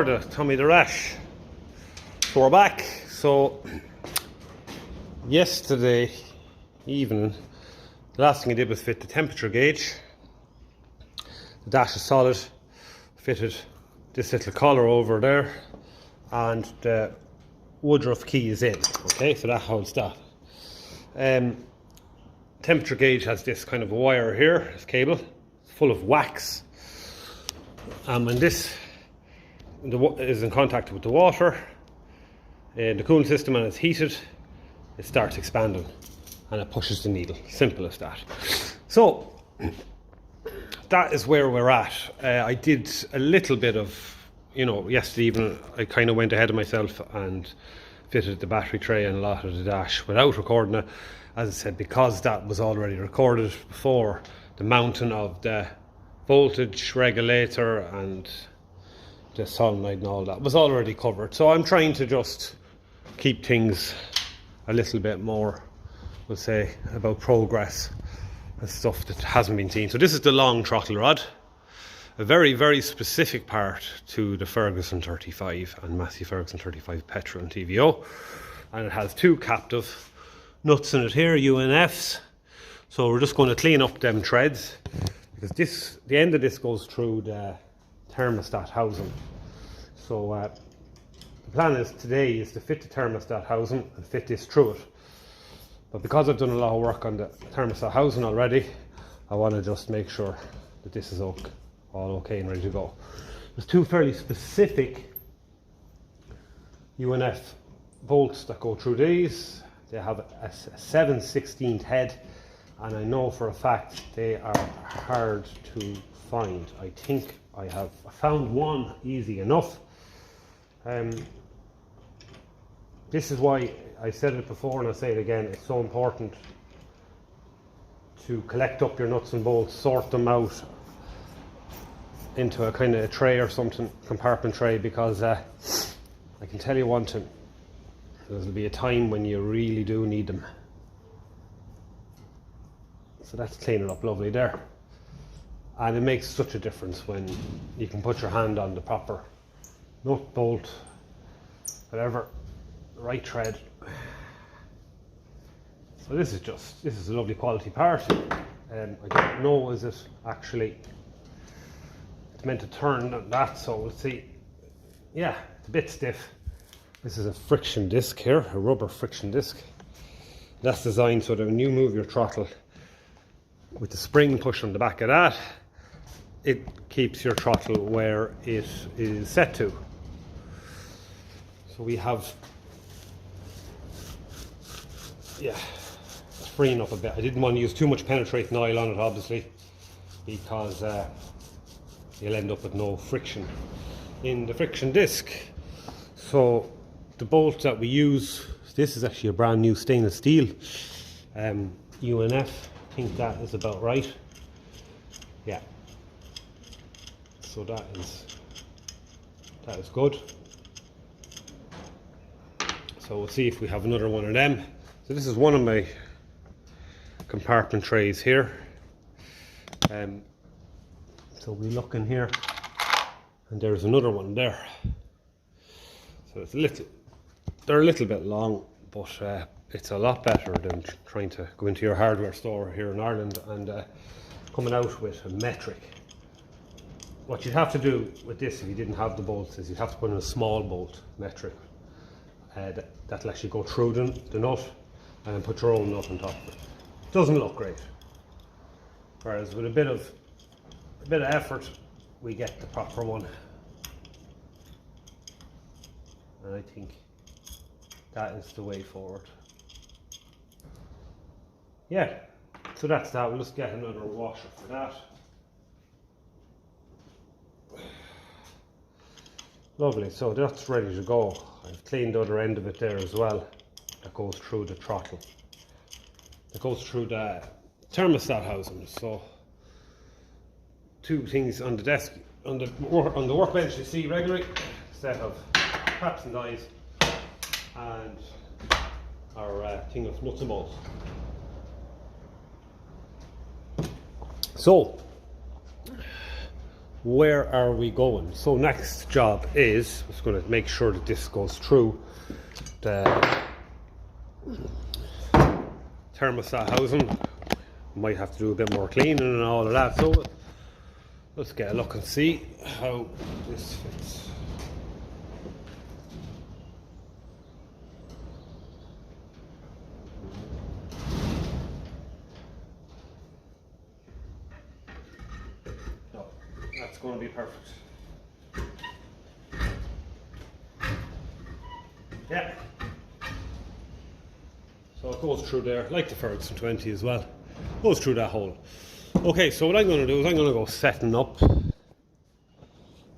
or the tummy the rash. So we're back. So yesterday evening, the last thing I did was fit the temperature gauge. The dash is solid. Fitted this little collar over there, and the Woodruff key is in. Okay, so that holds that. Temperature gauge has this kind of wire here, this cable, full of wax. And when this is in contact with the water, the cooling system, and it's heated, it starts expanding and it pushes the needle. Simple as that. So that is where we're at. I did a little bit of, yesterday evening I kind of went ahead of myself and fitted the battery tray and a lot of the dash without recording it. As I said, because that was already recorded before, the mounting of the voltage regulator and the solenoid and all that was already covered. So I'm trying to just keep things a little bit more, we'll say, about progress and stuff that hasn't been seen. So this is the long throttle rod, a very, very specific part to the Ferguson 35 and Massey Ferguson 35 petrol and TVO. And it has two captive nuts in it here, UNFs. So we're just going to clean up them threads, because the end of this goes through the thermostat housing. So the plan is today is to fit the thermostat housing and fit this through it. But because I've done a lot of work on the thermostat housing already, I want to just make sure that this is all okay and ready to go. There's two fairly specific UNF bolts that go through these. They have a 7/16 head, and I know for a fact they are hard to find. I think I found one easy enough. This is why I said it before and I'll say it again, it's so important to collect up your nuts and bolts, sort them out into a kind of a tray or something, compartment tray, because I can tell you one thing, there'll be a time when you really do need them. So that's cleaning up lovely there. And it makes such a difference when you can put your hand on the proper nut, bolt, whatever, the right thread. So this is a lovely quality part. I don't know, is it actually, it's meant to turn that, so we'll see. Yeah, it's a bit stiff. This is a friction disc here, a rubber friction disc. That's designed so that when you move your throttle with the spring push on the back of that, it keeps your throttle where it is set to. So we have, yeah, it's freeing up a bit. I didn't want to use too much penetrating oil on it, obviously, because you'll end up with no friction in the friction disc. So the bolt that we use, this is actually a brand new stainless steel UNF. I think that is about right. Yeah. So that is good. So we'll see if we have another one of them. So this is one of my compartment trays here. So we look in here, and there's another one there. So they're a little bit long, but it's a lot better than trying to go into your hardware store here in Ireland and coming out with a metric. What you'd have to do with this, if you didn't have the bolts, is you'd have to put in a small bolt metric that'll actually go through the nut, and then put your own nut on top of it. Doesn't look great. Whereas with a bit of effort, we get the proper one. And I think that is the way forward. Yeah, so that's that. We'll just get another washer for that. Lovely, so that's ready to go. I've cleaned the other end of it there as well. That goes through the throttle. That goes through the thermostat housing. So two things on the desk, on the workbench you see regularly, a set of caps and dies, and our thing of nuts and bolts. So where are we going? So next job is just going to make sure that this goes through the thermostat housing. Might have to do a bit more cleaning and all of that, so let's get a look and see how this fits. No, that's going to be perfect. Yeah. So it goes through there, like the Ferguson 20 as well. Goes through that hole. Okay, so what I'm going to do is I'm going to go setting up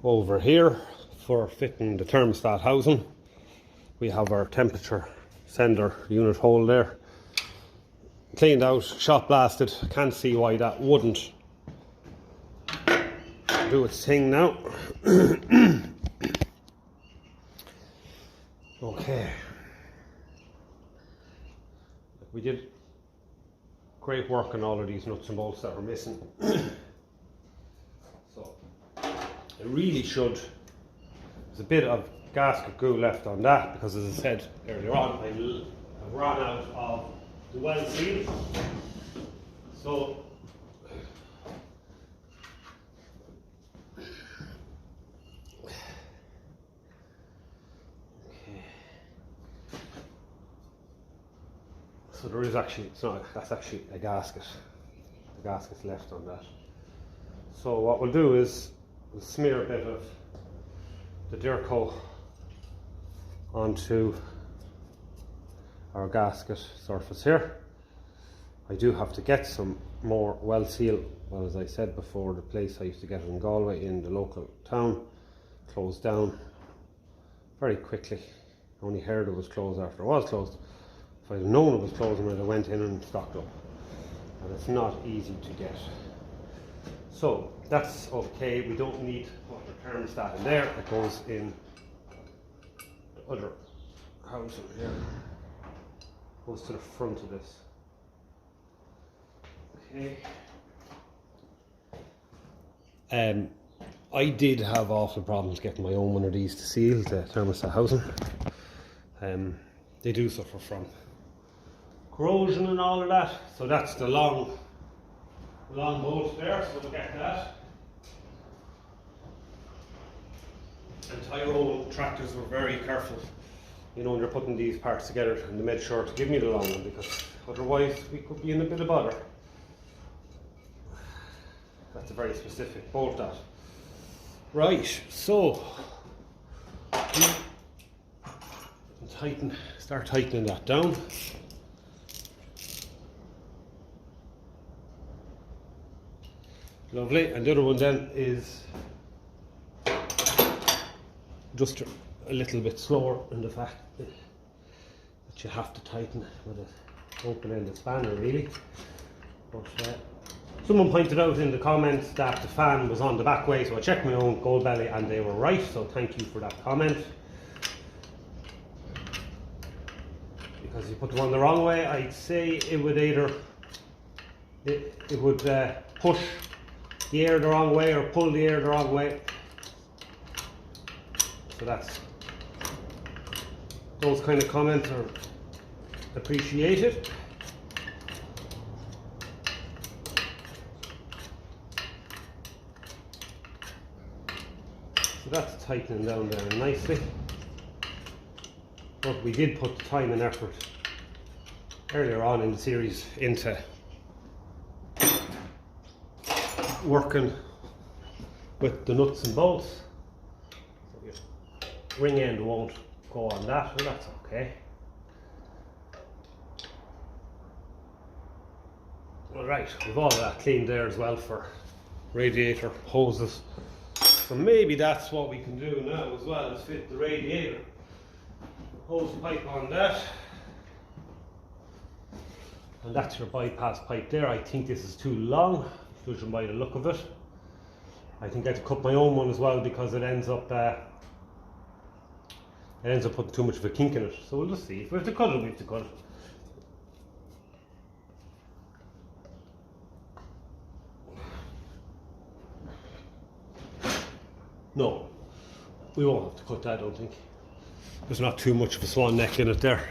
over here for fitting the thermostat housing. We have our temperature sender unit hole there. Cleaned out, shot blasted. Can't see why that wouldn't do its thing now. Okay. We did great work on all of these nuts and bolts that were missing. So it really should. There's a bit of gasket glue left on that because, as I said earlier on, I've run out of the well seal. So there is actually, that's actually a gasket. The gasket's left on that. So what we'll do is we'll smear a bit of the Durco onto our gasket surface here. I do have to get some more well seal. Well, as I said before, the place I used to get it in Galway in the local town closed down very quickly. I only heard it was closed after it was closed. If I'd known it was closing, I'd have went in and stocked up. And it's not easy to get. So that's okay. We don't need to put the thermostat in there. It goes in the other housing here. Goes to the front of this. Okay. I did have awful problems getting my own one of these to seal the thermostat housing. They do suffer from corrosion and all of that. So that's the long bolt there, so we'll get that. And Tyrone tractors were very careful, you know, when you're putting these parts together, and they made sure to give me the long one because otherwise we could be in a bit of bother. That's a very specific bolt, that. Right, so start tightening that down. Lovely, and the other one then is just a little bit slower in the fact that you have to tighten with an open-ended spanner, really. But someone pointed out in the comments that the fan was on the back way, so I checked my own gold belly and they were right, so thank you for that comment. Because if you put the one the wrong way, I'd say it would either it would push the air the wrong way or pull the air the wrong way. So that's, those kind of comments are appreciated. So that's tightening down there nicely. But we did put the time and effort earlier on in the series into working with the nuts and bolts. So your ring end won't go on that, and that's okay. Alright, we've all of that cleaned there as well for radiator hoses. So maybe that's what we can do now as well, is fit the radiator hose pipe on that. And that's your bypass pipe there. I think this is too long, judging by the look of it. I think I have to cut my own one as well because it ends up putting too much of a kink in it. So we'll just see. If we have to cut it, we have to cut it. No, we won't have to cut that, I don't think. There's not too much of a swan neck in it there.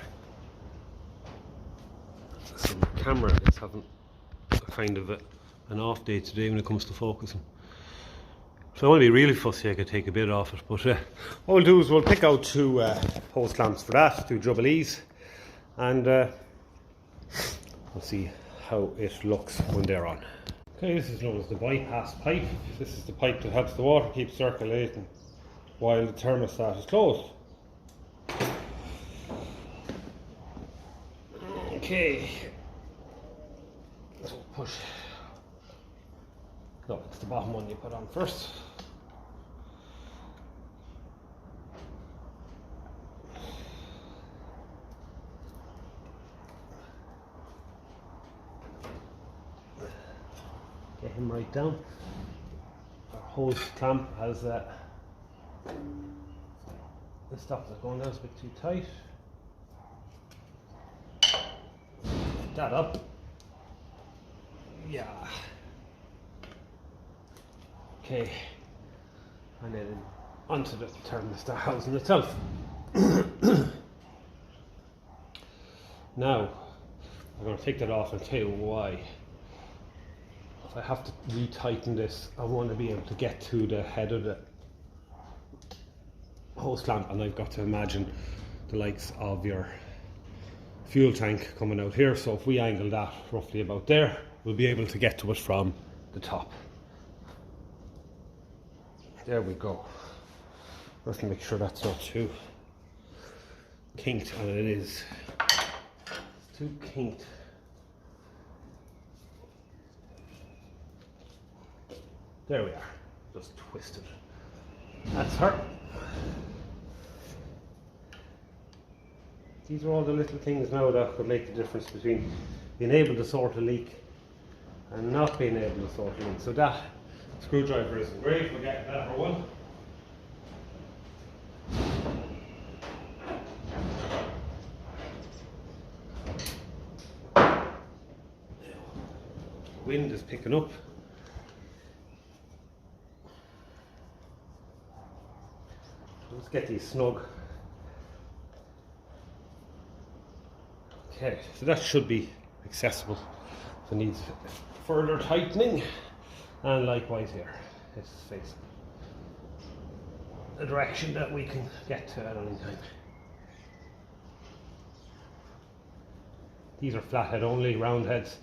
So the camera is having a kind of an off day today when it comes to focusing. So I want to be really fussy, I could take a bit off it, but what we'll do is we'll pick out 2 hose clamps for that, 2 double E's, and we'll see how it looks when they're on. Okay, this is known as the bypass pipe. This is the pipe that helps the water keep circulating while the thermostat is closed. Okay, so push. No, it's the bottom one you put on first. Get him right down. Our hose clamp has the stops it going down, it's a bit too tight. Lift that up. Yeah. Okay. And then onto the thermostat housing itself. Now, I'm going to take that off and tell you why. If I have to re-tighten this, I want to be able to get to the head of the hose clamp, and I've got to imagine the likes of your fuel tank coming out here. So if we angle that roughly about there, we'll be able to get to it from the top. There we go. Let's make sure that's not too kinked, and it is. It's too kinked. There we are. Just twisted. That's her. These are all the little things now that could make the difference between being able to sort a leak and not being able to sort a leak. So that screwdriver isn't great, we'll get a better one. Wind is picking up. Let's get these snug. Okay, so that should be accessible. So it needs further tightening, and likewise here, this is facing the direction that we can get to at any time. These are flathead only, round heads.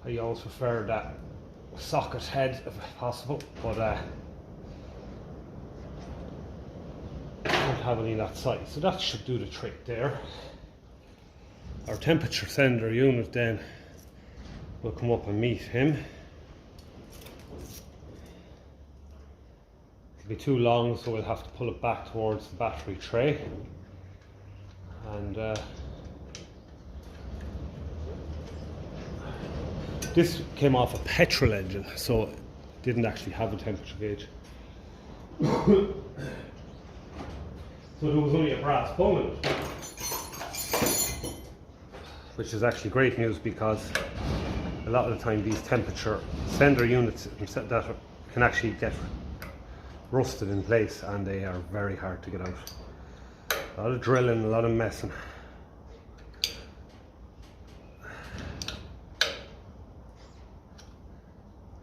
I always prefer that socket head if possible, but I don't have any that size, so that should do the trick there. Our temperature sender unit then will come up and meet him. It'll be too long, so we'll have to pull it back towards the battery tray, and this came off a petrol engine, so it didn't actually have a temperature gauge. So there was only a brass bung in it, which is actually great news, because a lot of the time these temperature sender units that can actually get rusted in place, and they are very hard to get out. A lot of drilling, a lot of messing.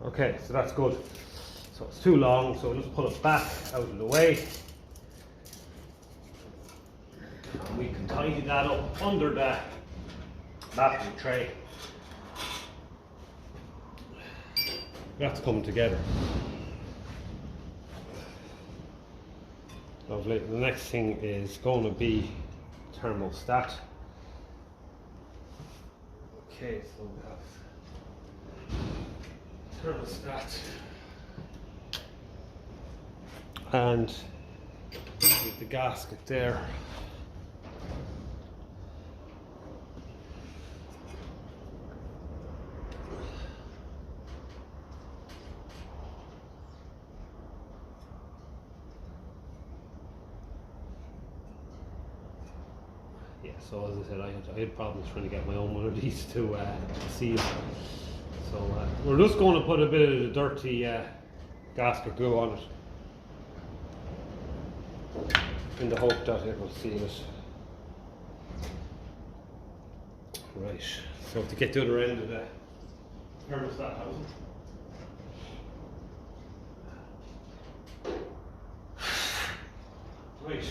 Okay, so that's good. So it's too long, so we'll just pull it back out of the way. And we can tidy that up under the battery tray. That's coming together. Lovely. The next thing is going to be thermostat. Okay, so we have thermostat, and with the gasket there. Yeah, so as I said, I had problems trying to get my own one of these to seal. So we're just going to put a bit of the dirty gasket glue on it. in the hope that it will seal it. Right, so to get to the other end of the thermostat housing. Right.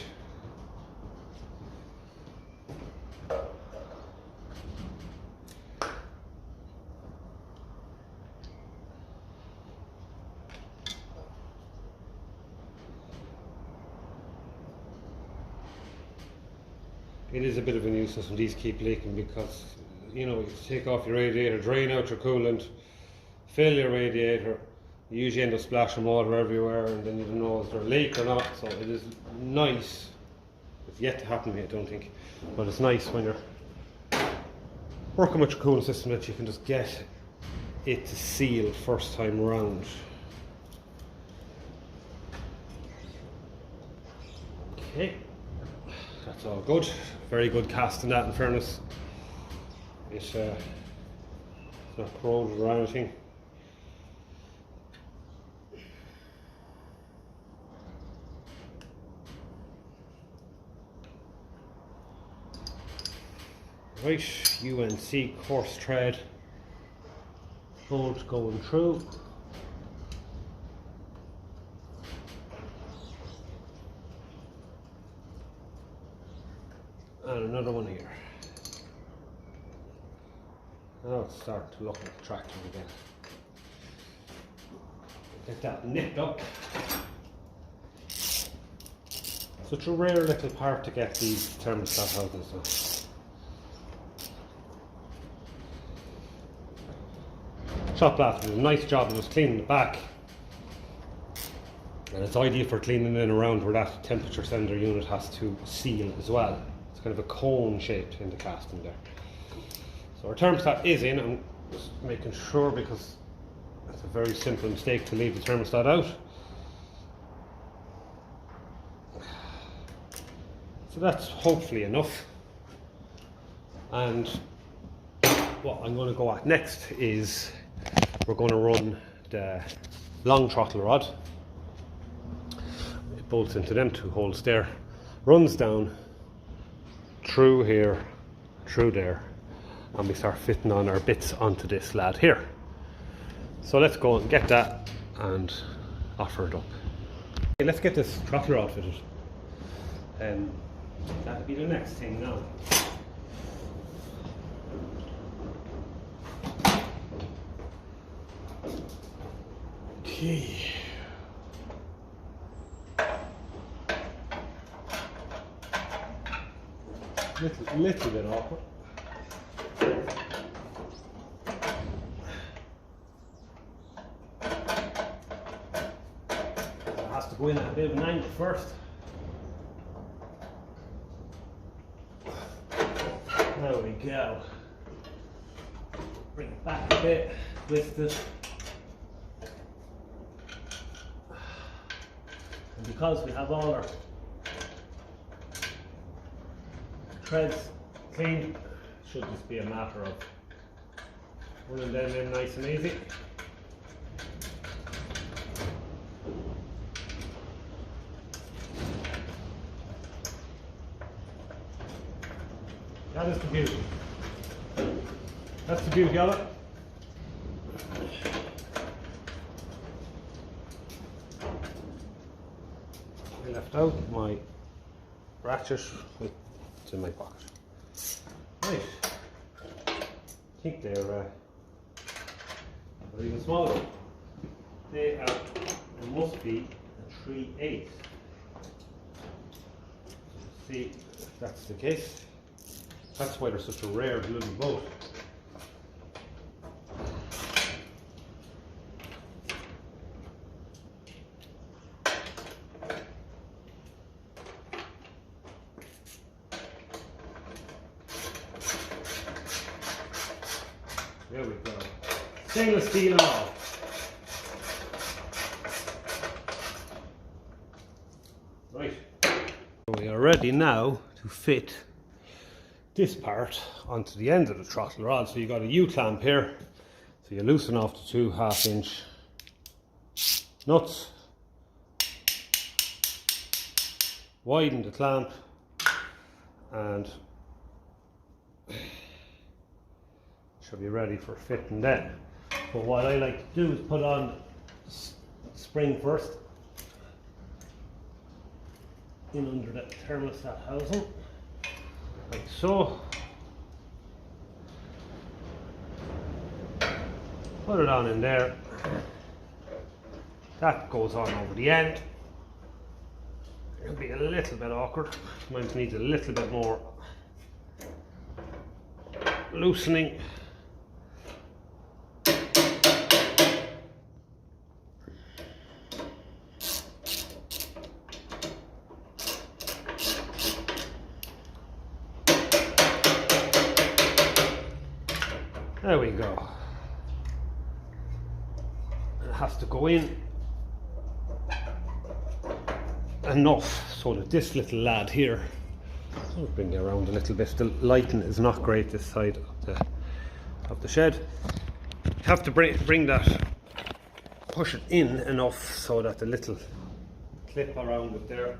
It is a bit of a nuisance when these keep leaking, because you know, you take off your radiator, drain out your coolant, fill your radiator, you usually end up splashing water everywhere, and then you don't know is there a leak or not. So it is nice. It's yet to happen to me, I don't think, but it's nice when you're working with your cooling system that you can just get it to seal first time around. Okay, that's all good. Very good casting that, in fairness. It's not corroded or anything. Right, UNC coarse thread bolt going through. And another one here. Now it's starting to look attractive again. Get that nipped up. Such a rare little part to get these thermostat houses. Shop blaster did a nice job of just cleaning the back, and it's ideal for cleaning in around where that temperature sender unit has to seal as well. It's kind of a cone shaped in the casting there. So our thermostat is in. I'm just making sure, because it's a very simple mistake to leave the thermostat out. So that's hopefully enough. And what I'm going to go at next is we're going to run the long throttle rod. It bolts into them two holes there, runs down through here, through there, and we start fitting on our bits onto this lad here. So let's go and get that and offer it up. Okay, let's get this throttle rod fitted. That'll be the next thing now. Okay. Little bit awkward. It has to go in at a bit of an angle first. There we go. Bring it back a bit, twist it. And because we have all our threads cleaned, it should just be a matter of running them in nice and easy. That is the beauty. That's the beauty of it. I left out my ratchet. It's in my pocket. Right. I think they're even smaller. They must be a 3/8. See if that's the case. That's why they're such a rare little boat. There we go. Stainless steel and all. Right. We are ready now to fit this part onto the end of the throttle rod. So you got a U-clamp here. So you loosen off the 2 1/2-inch nuts. widen the clamp and should be ready for fitting then. But what I like to do is put on spring first in under that thermostat housing, like so. Put it on in there. That goes on over the end. It'll be a little bit awkward. Mine needs a little bit more loosening. There we go. It has to go in enough so that this little lad here, I'll bring you around a little bit, the lighting is not great this side of the shed. You have to bring that, push it in enough so that the little clip around it there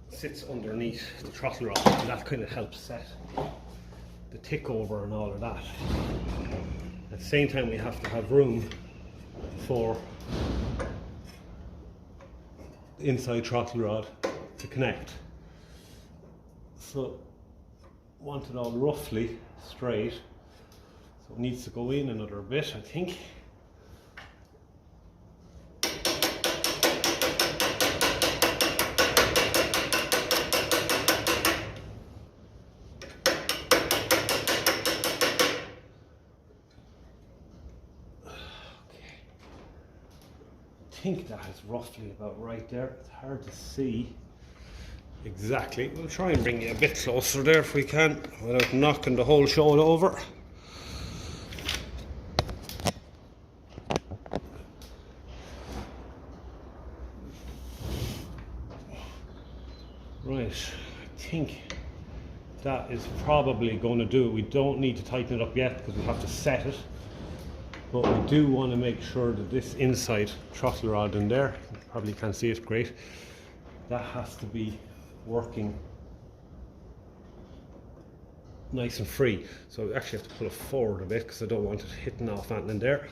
sits underneath the throttle rod, and that kind of helps set the tick over and all of that. At the same time, we have to have room for the inside throttle rod to connect. So want it all roughly straight, so it needs to go in another bit, I think. I think that is roughly about right there. It's hard to see exactly. We'll try and bring you a bit closer there if we can without knocking the whole show over. Right, I think that is probably going to do it. We don't need to tighten it up yet because we have to set it. But we do want to make sure that this inside throttle rod in there, you probably can't see it great, that has to be working nice and free. So I actually have to pull it forward a bit because I don't want it hitting off anything in there.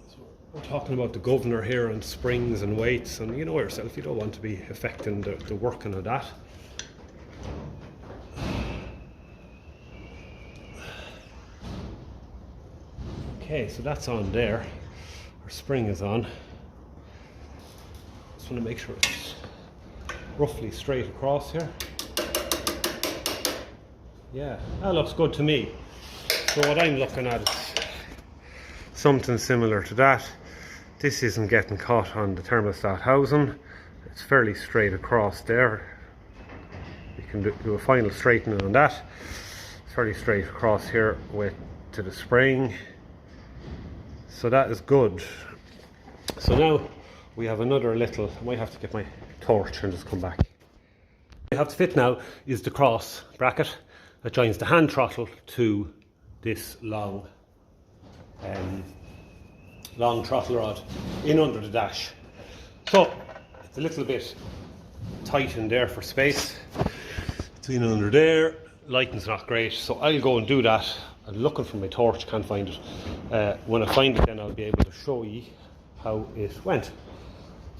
So we're talking about the governor here and springs and weights, and you know yourself, you don't want to be affecting the working of that. Okay, so that's on there. Our spring is on. Just want to make sure it's roughly straight across here. Yeah, that looks good to me. So what I'm looking at is something similar to that. This isn't getting caught on the thermostat housing. It's fairly straight across there. You can do a final straightening on that. It's fairly straight across here to the spring. So that is good. So now we have another little, I might have to get my torch and just come back. What we have to fit now is the cross bracket that joins the hand throttle to this long throttle rod in under the dash. So it's a little bit tight in there for space. It's in under there. Lighting's not great, so I'll go and do that. I'm looking for my torch, can't find it. When I find it, then I'll be able to show you how it went. So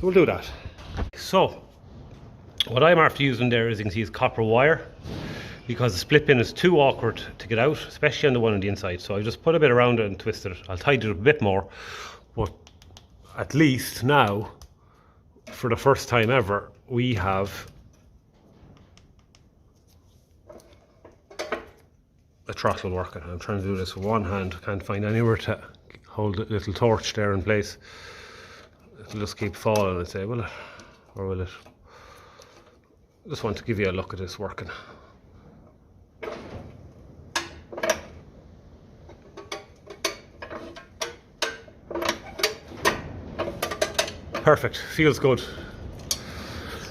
we'll do that. So what I'm after using there, as you can see, is copper wire, because the split pin is too awkward to get out, especially on the one on the inside. So I just put a bit around it and twisted it. I'll tidy it up a bit more, but at least now, for the first time ever, we have a throttle working. I'm trying to do this with one hand. Can't find anywhere to hold the little torch there in place. It'll just keep falling, I'd say, will it? Or will it? I just want to give you a look at this working. Perfect, feels good.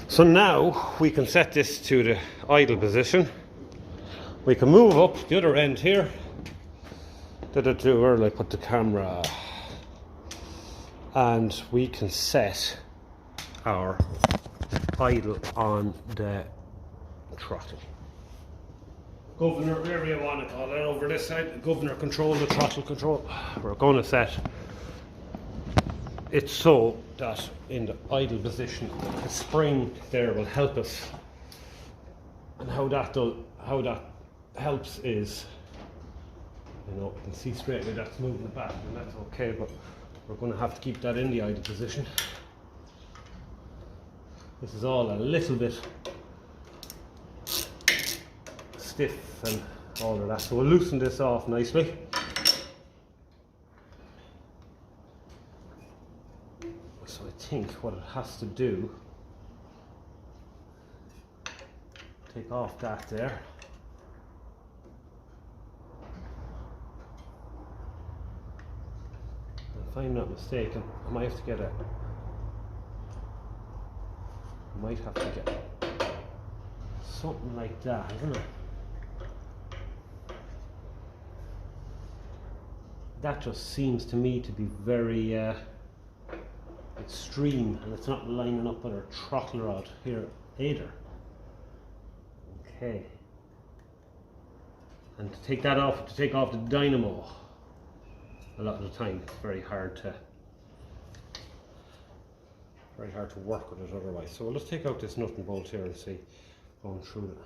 So now we can set this to the idle position. We can move up the other end here. Where will I put the camera? And we can set our idle on the throttle. Governor, whatever you want to call it, over this side, the governor control, the throttle control. We're going to set it so that in the idle position, the spring there will help us. And how that helps is, you know, you can see straight away that's moving back, and that's okay, but we're going to have to keep that in the idle position. This is all a little bit stiff and all of that, so we'll loosen this off nicely. So I think what it has to do, take off that there. If I'm not mistaken, I might have to get something like that, isn't it? That just seems to me to be very extreme, and it's not lining up with our throttle rod here either. Okay. And to take that off, to take off the dynamo, a lot of the time it's very hard to work with it otherwise. So we'll just take out this nut and bolt here and see, going through it.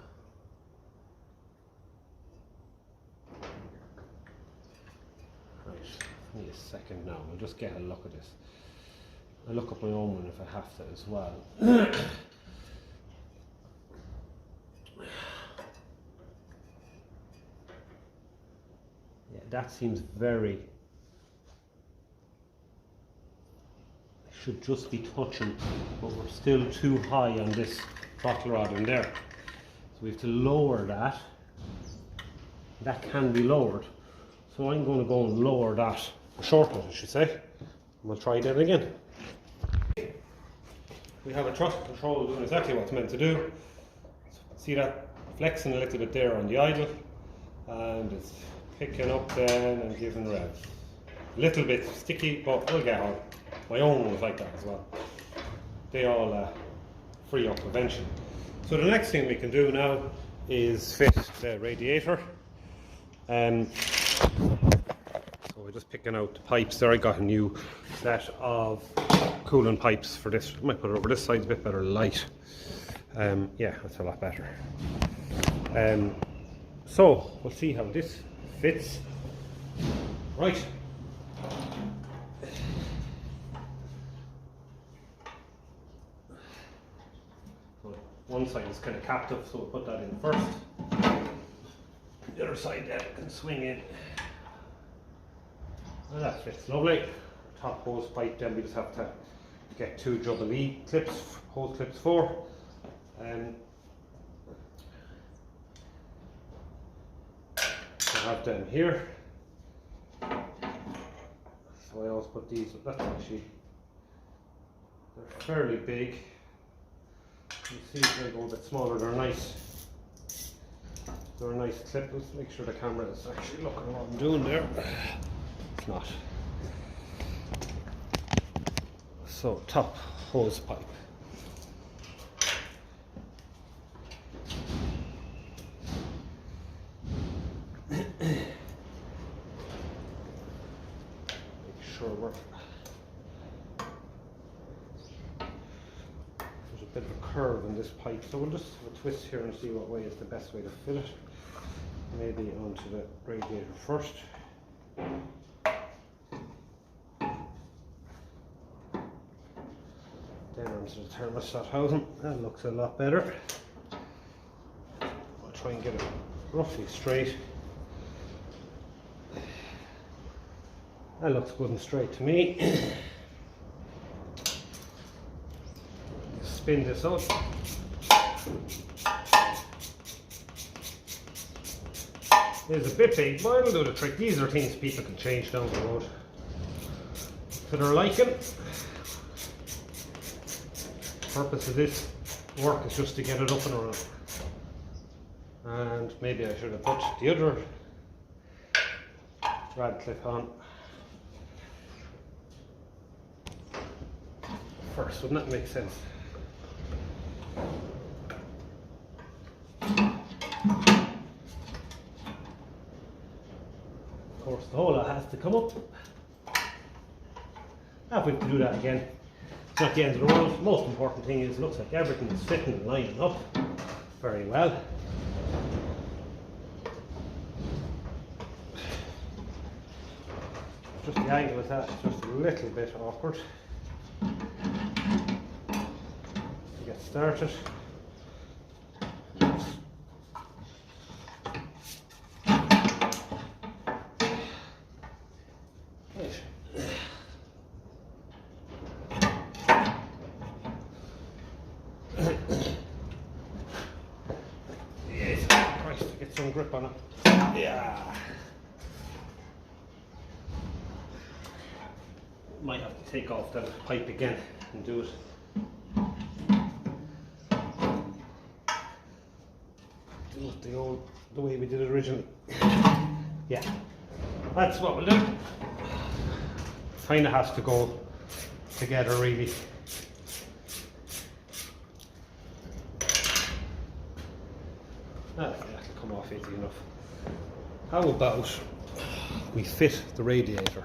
Right, give me a second now, we'll just get a look at this. I'll look up my own one if I have to as well. Yeah, that seems very, should just be touching, but we're still too high on this throttle rod in there. So we have to lower that. That can be lowered. So I'm going to go and lower that, shorten it I should say. And we'll try that again. We have a throttle control doing exactly what it's meant to do. See that flexing a little bit there on the idle, and it's picking up then and giving rev. A little bit sticky, but we'll get on. My own was like that as well. They all free up eventually. So the next thing we can do now is fit the radiator. So we're just picking out the pipes there. I got a new set of coolant pipes for this. I might put it over this side, it's a bit better light. Yeah, that's a lot better. So we'll see how this fits. Right. So one side is kind of captive, so we'll put that in first. The other side then can swing in. Well, that fits lovely. Top hose pipe, then we just have to get two double E clips, hose clips 4. I have them here. So I always put these, that's actually, they're fairly big. You see if they go a bit smaller, they're nice. They're a nice clip. Let's make sure the camera is actually looking at what I'm doing there. It's not. So top hose pipe. Make sure we're, there's a bit of a curve in this pipe, so we'll just have a twist here and see what way is the best way to fit it. Maybe onto the radiator first. Then onto the thermostat housing. That looks a lot better. I'll try and get it roughly straight. That looks good and straight to me. Spin this up. It's a bit big, but it'll do the trick. These are things people can change down the road to their liking. The purpose of this work is just to get it up and around. And maybe I should have put the other rad clip on first, wouldn't that make sense? Of course, the whole lot has to come up. If we can do that again, it's not the end of the world. The most important thing is it looks like everything is fitting and lining up very well. Just the angle of that is just a little bit awkward to get started. Yes, right, get some grip on it. Yeah. Might have to take off that pipe again and do it. Do it the way we did it originally. Yeah, that's what we'll do. Kind of has to go together really. That'll come off easy enough. How about we fit the radiator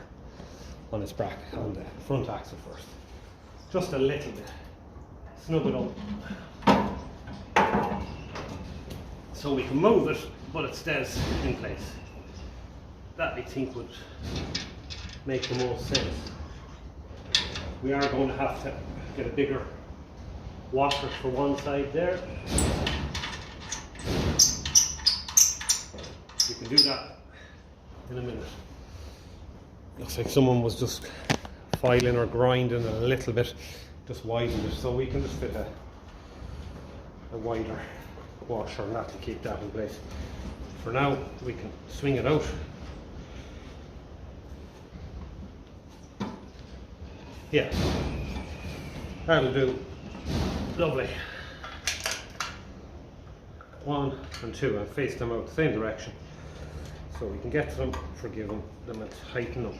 on its bracket, on the front axle first. Just a little bit. Snug it up. So we can move it, but it stays in place. That I think would make the most sense. We are going to have to get a bigger washer for one side there. We can do that in a minute. Looks like someone was just filing or grinding a little bit, just widened it, so we can just fit a wider washer and that to keep that in place. For now, we can swing it out. Yeah, that'll do. Lovely. 1 and 2, and face them out the same direction. So we can get to them, forgive them and tighten up.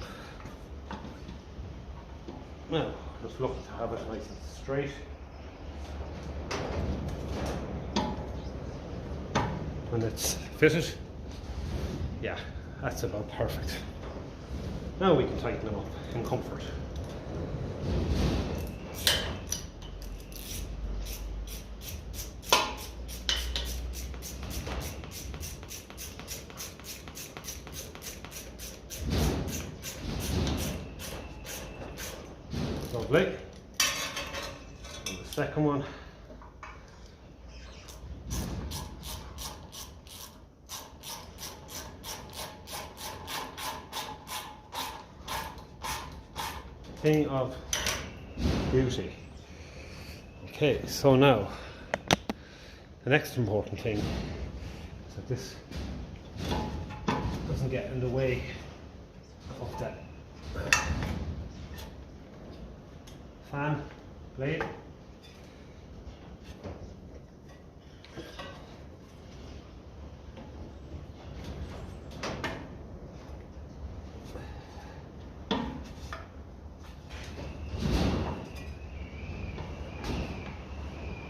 Now, just look to have it nice and straight. And it's fitted. Yeah, that's about perfect. Now we can tighten them up in comfort. Lovely. And the second one. Thing of beauty. Okay, so now the next important thing is that this doesn't get in the way of that fan blade.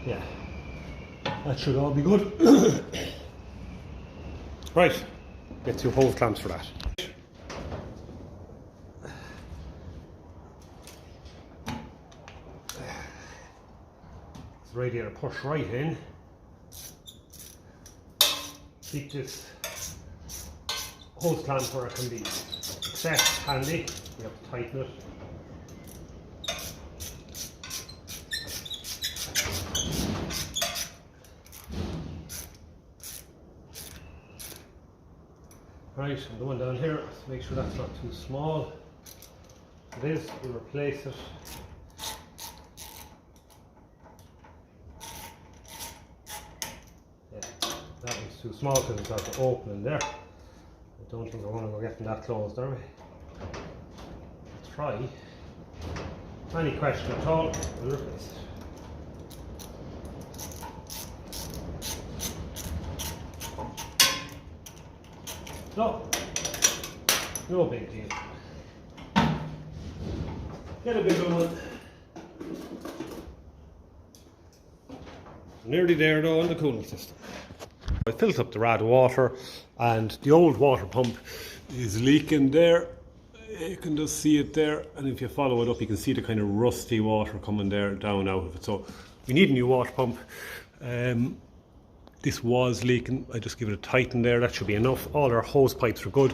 Yeah, that should all be good. Right, get 2 hose clamps for that. Radiator push right in. Keep this hose clamp where it can be set handy. We have to tighten it. Right, and the one down here, make sure that's not too small. If it is, we replace it. That one's too small because it's got the opening there. I don't think we're going to go getting that closed, are we? Let's try. Any question at all, we'll replace it. So, no big deal. Get a bigger one. Nearly there though on the cooling system. I filled up the rad water, and the old water pump is leaking there. You can just see it there, and if you follow it up you can see the kind of rusty water coming there down out of it. So we need a new water pump. This was leaking. I just give it a tighten there, that should be enough. All our hose pipes are good.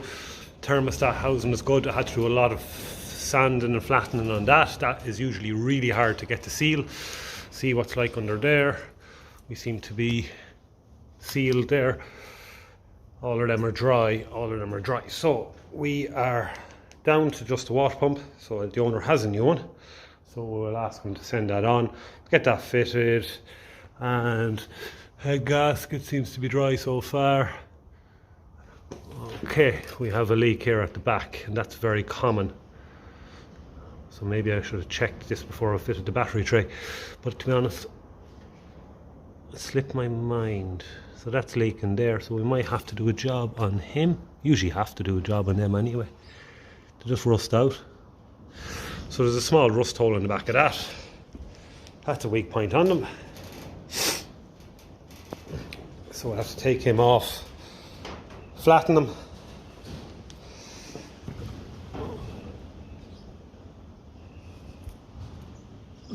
Thermostat housing is good. I had to do a lot of sanding and flattening on that. That is usually really hard to get to seal. See what's like under there. We seem to be sealed there. All of them are dry, So we are down to just the water pump. So the owner has a new one, so we'll ask him to send that on, get that fitted, and head gasket seems to be dry so far. Okay, we have a leak here at the back, and that's very common. So maybe I should have checked this before I fitted the battery tray, but to be honest, it slipped my mind. So that's leaking there, so we might have to do a job on him. Usually have to do a job on them anyway. They just rust out. So there's a small rust hole in the back of that. That's a weak point on them. So we'll have to take him off, flatten them.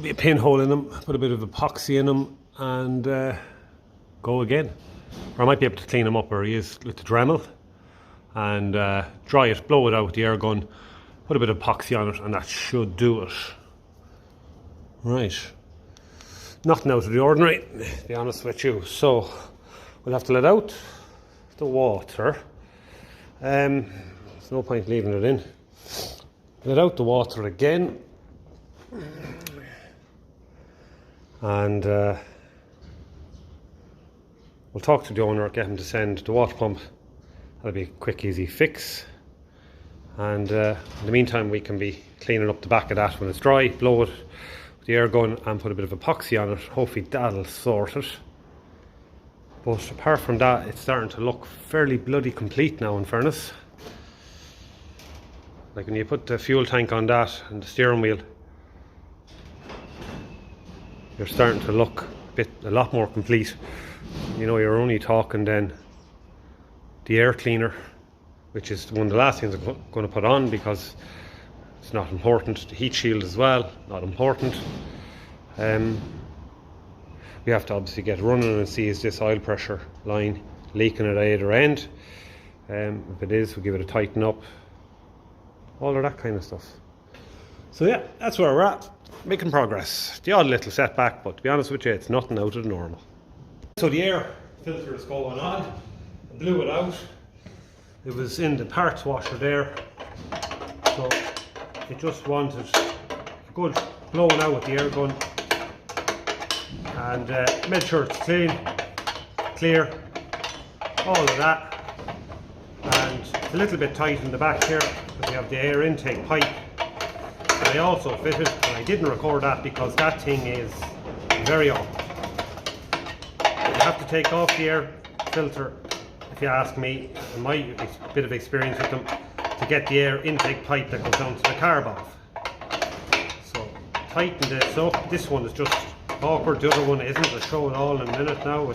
Be a pinhole in them, put a bit of epoxy in them, and go again. Or I might be able to clean him up where he is with the Dremel, and dry it, blow it out with the air gun, put a bit of epoxy on it, and that should do it. Right. Nothing out of the ordinary, to be honest with you. So we'll have to let out the water. There's no point leaving it in. Let out the water again. And we'll talk to the owner, get him to send the water pump. That'll be a quick, easy fix. And in the meantime, we can be cleaning up the back of that when it's dry, blow it with the air gun and put a bit of epoxy on it. Hopefully that'll sort it. But apart from that, it's starting to look fairly bloody complete now, in fairness. Like when you put the fuel tank on that and the steering wheel, you're starting to look a lot more complete. You know, you're only talking then the air cleaner, which is one of the last things I'm going to put on because it's not important. The heat shield as well, not important. We have to obviously get running and see, is this oil pressure line leaking at either end. If it is, we'll give it a tighten up. All of that kind of stuff. So yeah, that's where we're at. Making progress. The odd little setback, but to be honest with you, it's nothing out of the normal. So the air filter is going on. I blew it out. It was in the parts washer there. So it just wanted good blowing out with the air gun. And made sure it's clear, all of that. And it's a little bit tight in the back here because we have the air intake pipe. And I also fitted, and I didn't record that because that thing is very old. You have to take off the air filter, if you ask me, in my bit of experience with them, to get the air intake pipe that goes down to the carb off. So tighten this up. This one is just awkward, the other one isn't. I'll show it all in a minute now.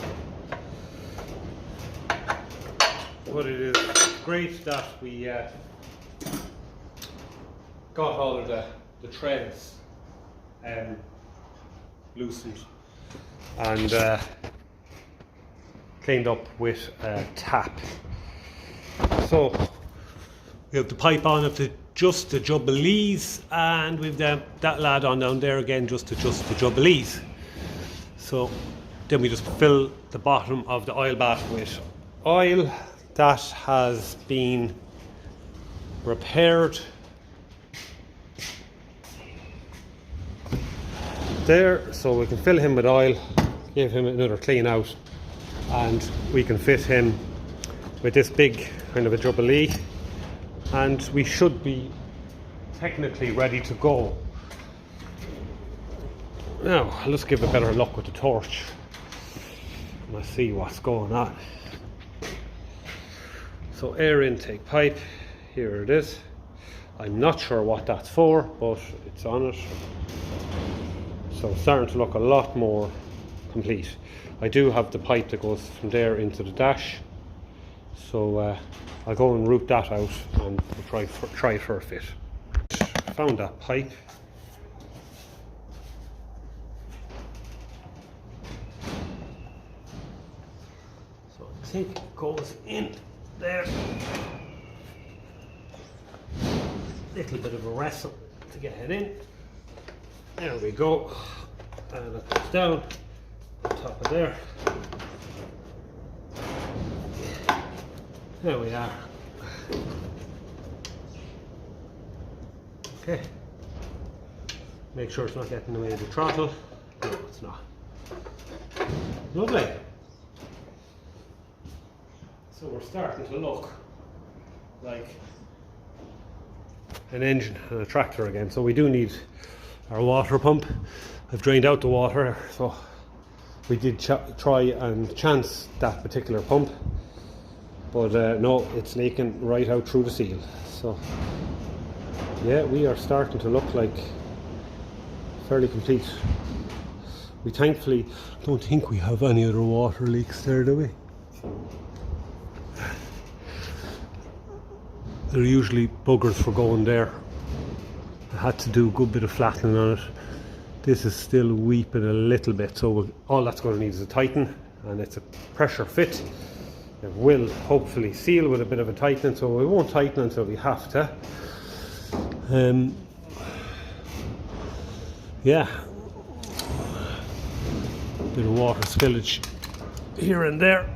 But it is great that we got all of the threads loosened and cleaned up with a tap. So we have the pipe on up to just the Jubilees, and we've that lad on down there again just to just the Jubilees. So then we just fill the bottom of the oil bath with oil that has been repaired there, so we can fill him with oil, give him another clean out, and we can fit him with this big kind of a Jubilee, and we should be technically ready to go. Now let's give a better look with the torch. Let's see what's going on. So air intake pipe, here it is. I'm not sure what that's for, but it's on it. So it's starting to look a lot more complete. I do have the pipe that goes from there into the dash, so I'll go and route that out and we'll try it for a fit. Found that pipe. So I think it goes in there. Little bit of a wrestle to get it in. There we go. And it goes down on top of there. There we are. Okay. Make sure it's not getting in the way of the throttle. No, it's not. Lovely. So we're starting to look like an engine and a tractor again. So we do need our water pump. I've drained out the water, so we did try and chance that particular pump, but no, it's leaking right out through the seal. So yeah, we are starting to look like fairly complete. We thankfully don't think we have any other water leaks there, do we? They're usually buggers for going there. I had to do a good bit of flattening on it. This is still weeping a little bit, so all that's going to need is a tighten, and it's a pressure fit. It will hopefully seal with a bit of a tightening, so we won't tighten until we have to. Yeah, bit of water spillage here and there.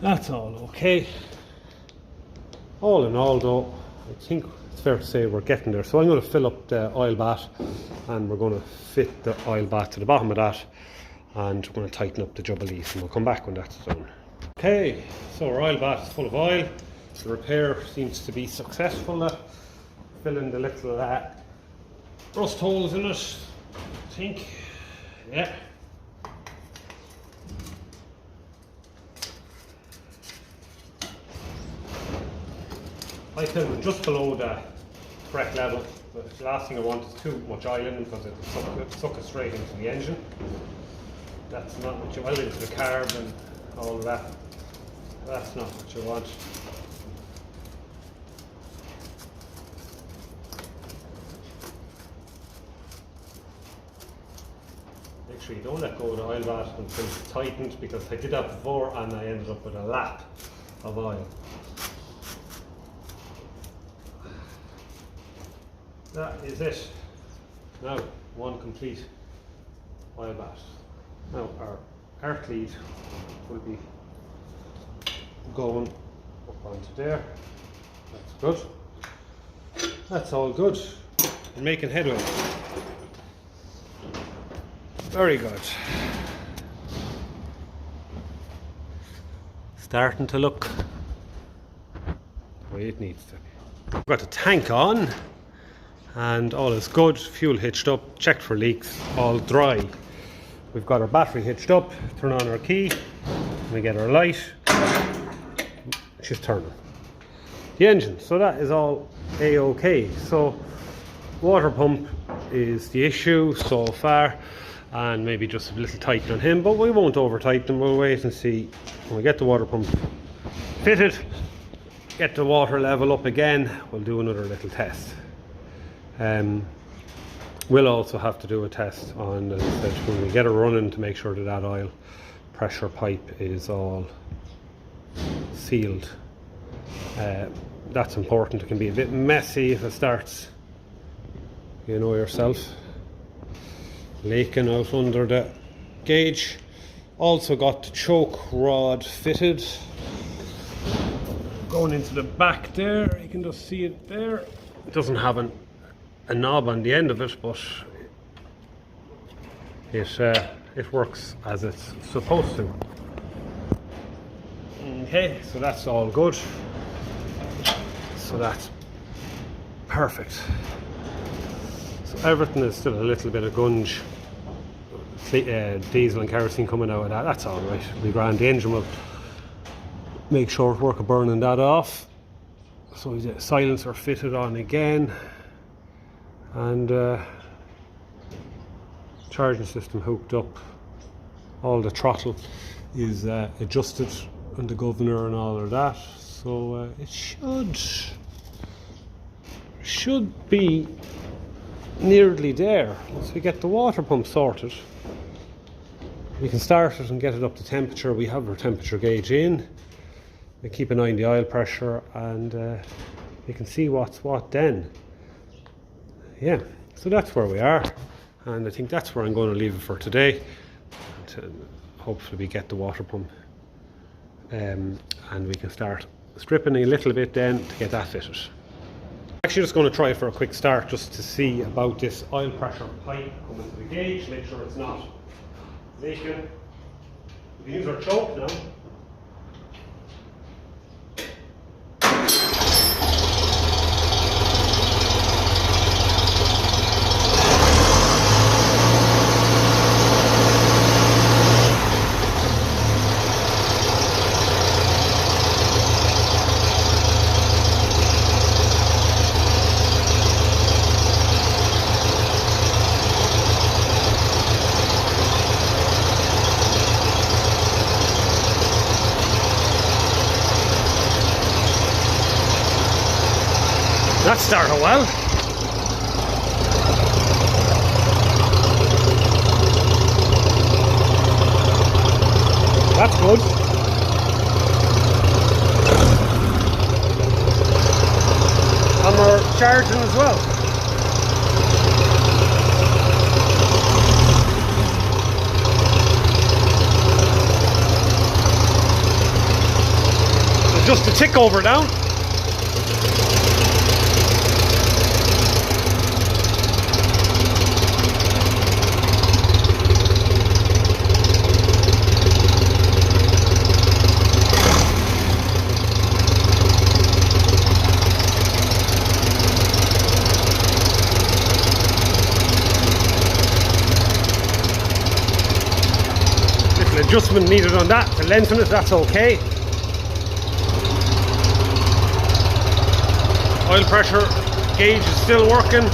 That's all okay. All in all though, I think it's fair to say we're getting there. So I'm going to fill up the oil bath, and we're going to fit the oil bath to the bottom of that, and we're going to tighten up the jubilees, and we'll come back when that's done. Okay, so our oil bath is full of oil. The repair seems to be successful. Filling the little rust holes in it, I think. Yeah. I filled it just below the correct level, but the last thing I want is too much oil in, because it'll suck it straight into the engine. That's not what you want. Into the carb and all of that. That's not what you want. Make sure you don't let go of the oil bath until it's tightened, because I did that before and I ended up with a lap of oil. That is it. Now, one complete oil bath. Now our arc lead will be going up onto there. That's good. That's all good. We're making headway. Very good. Starting to look the way it needs to. We've got the tank on, and all is good. Fuel hitched up, checked for leaks, all dry. We've got our battery hitched up, turn on our key, we get our light, she's turning. The engine, so that is all A-OK. So water pump is the issue so far, and maybe just a little tighten on him, but we won't over tighten. We'll wait and see when we get the water pump fitted, get the water level up again, we'll do another little test. We'll also have to do a test on, as I said, when we get it running, to make sure that that oil pressure pipe is all sealed. That's important. It can be a bit messy if it starts, you know yourself, leaking out under the gauge. Also got the choke rod fitted, going into the back there. You can just see it there. It doesn't have a knob on the end of it, but it works as it's supposed to. Okay, so that's all good. So that's perfect. So everything is still a little bit of gunge, diesel and kerosene coming out of that. That's all right. We grand. The engine will make short work of burning that off. So the silencer fitted on again, and charging system hooked up all the throttle is adjusted on the governor and all of that, so it should be nearly there. Once we get the water pump sorted, we can start it and get it up to temperature. We have our temperature gauge in. We keep an eye on the oil pressure, and you can see what's what then. Yeah, so that's where we are, and I think that's where I'm going to leave it for today. To hopefully we get the water pump, and we can start stripping a little bit then to get that fitted. Actually just going to try for a quick start just to see about this oil pressure pipe coming to the gauge, make sure it's not leaking. We can use our choke now. That started well. That's good. And we're charging as well. There's just a tick over now. Adjustment needed on that to lengthen it, that's okay. Oil pressure gauge is still working.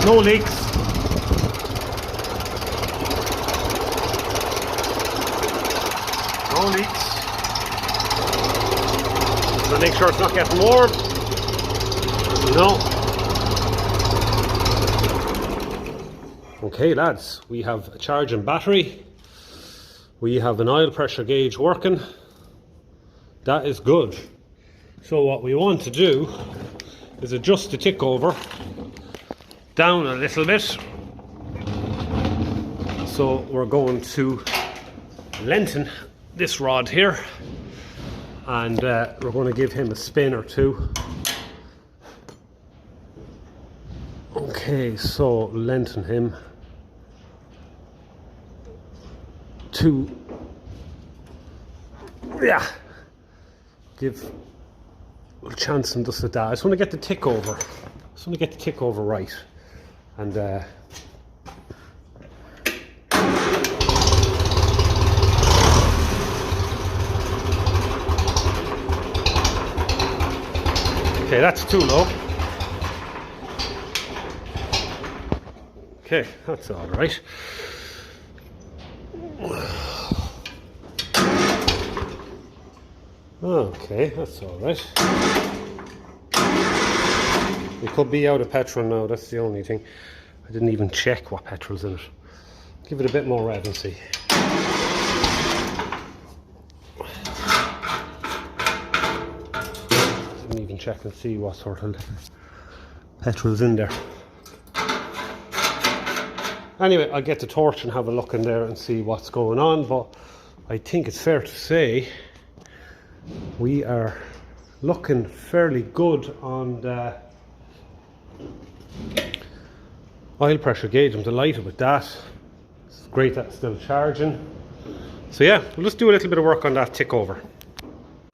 No leaks. No leaks. So make sure it's not getting warm. No. Okay lads, we have a charging battery, we have an oil pressure gauge working. That is good. So what we want to do is adjust the tick over down a little bit. So we're going to lengthen this rod here, and we're going to give him a spin or two. Okay, so lengthen him to, yeah, give a chance and just at that. I just want to get the tick over. Right, and okay, that's too low. Okay, that's all right. Okay, that's all right. We could be out of petrol now, that's the only thing. I didn't even check what petrol's in it. Give it a bit more rev and see. Didn't even check and see what sort of petrol's in there. Anyway, I'll get the torch and have a look in there and see what's going on, but I think it's fair to say we are looking fairly good on the oil pressure gauge. I'm delighted with that. It's great that it's still charging. So yeah, we'll just do a little bit of work on that tick over.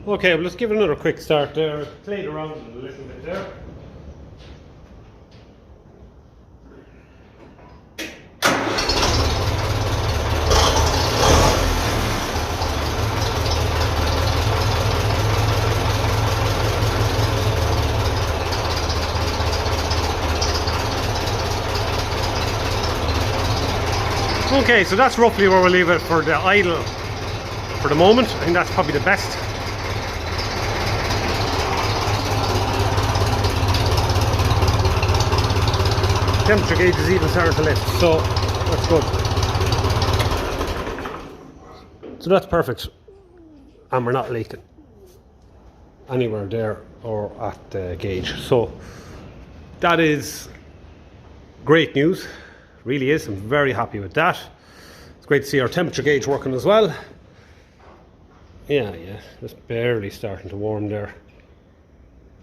Okay, we'll just give it another quick start there. Played around with it a little bit there. Okay, so that's roughly where we'll leave it for the idle for the moment. I think that's probably the best. Temperature gauge is even starting to lift, so that's good. So that's perfect, and we're not leaking anywhere there or at the gauge. So that is great news, really is. I'm very happy with that. It's great to see our temperature gauge working as well. Yeah, it's barely starting to warm there.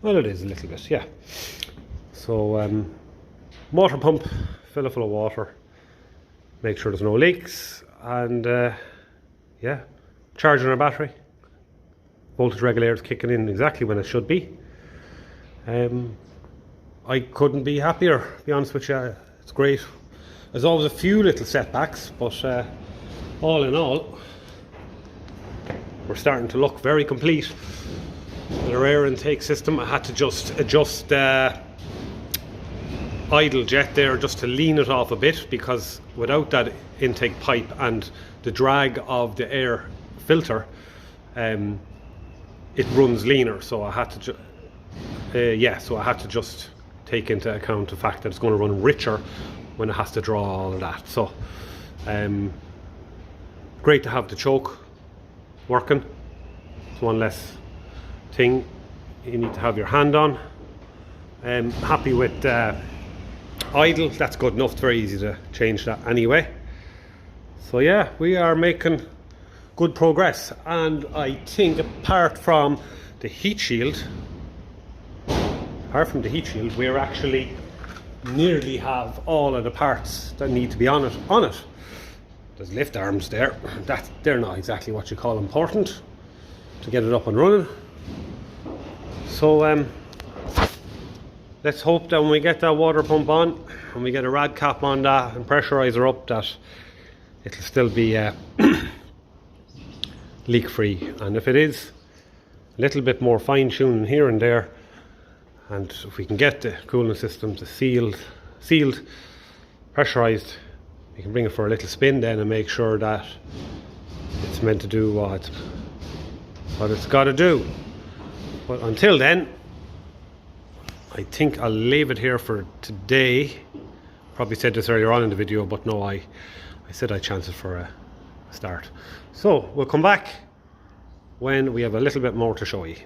Well, it is a little bit, yeah. So motor pump, fill it full of water, make sure there's no leaks, and yeah, charging our battery. Voltage regulator is kicking in exactly when it should be. I couldn't be happier, to be honest with you. It's great. There's always a few little setbacks, but all in all, we're starting to look very complete. With our air intake system, I had to just adjust idle jet there just to lean it off a bit, because without that intake pipe and the drag of the air filter, it runs leaner. So I had to just take into account the fact that it's going to run richer when it has to draw all of that. So great to have the choke working. It's one less thing you need to have your hand on. Happy with idle, that's good enough. It's very easy to change that anyway. So yeah, we are making good progress, and I think apart from the heat shield, we're actually nearly have all of the parts that need to be on it. There's lift arms there. They're not exactly what you call important to get it up and running. So let's hope that when we get that water pump on and we get a rad cap on that and pressurizer up, that it'll still be leak free. And if it is, a little bit more fine tuning here and there, and if we can get the cooling system to sealed, pressurized, we can bring it for a little spin then and make sure that it's meant to do what it's got to do. But until then, I think I'll leave it here for today. Probably said this earlier on in the video, but no, I said I'd chance it for a start. So we'll come back when we have a little bit more to show you.